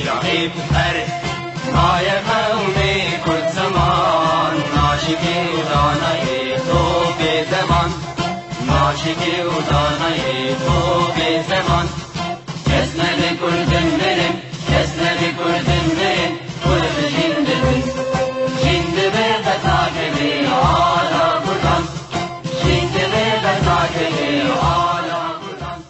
عيب أرد مايا قومي كل زمان ناشكي وداناي طوب زمان ناشكي وداناي طوب زمان كسنا لكل دمرن كسنا لكل دمرن كل جند بن جند بغتاكلي على قرآن جند بغتاكلي على قرآن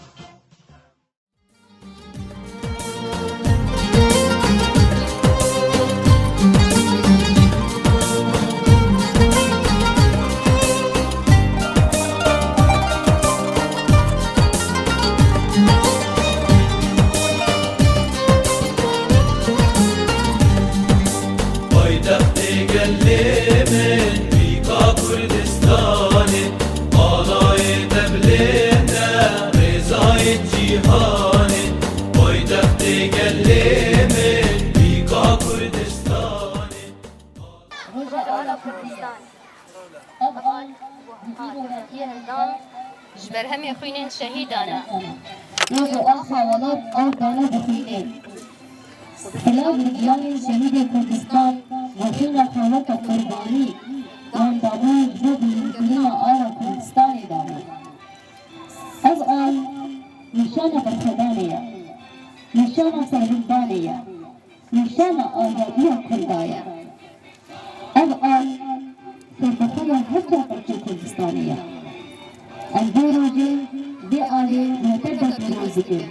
جبرهم يخوين شهيدانا روز آخر ولاد آردانا بخينين خلال مليان شهيد كردستان وحين خالق قرباني دان دامون جوب لنكلنا آل كردستان دانا از آن نشان برخدانية نشان سربندانية نشان آزادی کردایا از آن سربخور هرچه پرچه کردستانیه از دو روزه به آلی معتدد روزی که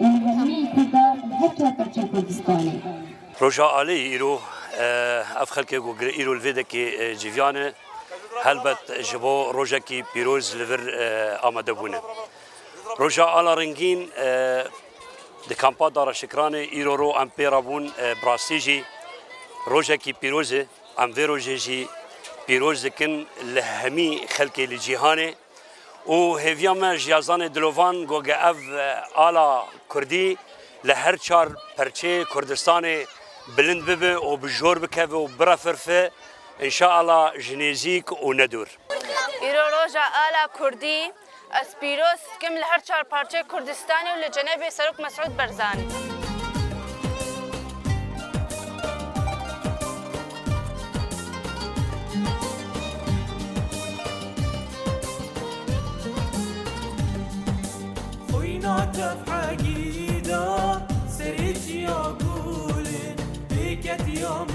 ونغمی کرده هرچه پرچه کردستانی روژا آلی ایرو اف خلکه گوگر ایرو الویده که جیویانه هلبت جبو روژا کی پیروز لور آمده بونه روژا آلا رنگین د کامپا دارا شکرانه ایرو رو ام پیرابون براستیجی روژا کی پیروزه ام وی روژه جی پیروز کن لهمی خلکی لجیهانه و هیویام جیازان دلوان گوگه اف آلا کردی لهر چار پرچه کردستان بلند ببه و بجور بکه و برافرفه انشاءالله جنیزیک و ندور ایرو روژا آلا کردی از پیروز کم لهر چار پارچه کردستانی و لجنب سرک مسعود برزانی ناتف حقيدا سريج يقولن بكت يوم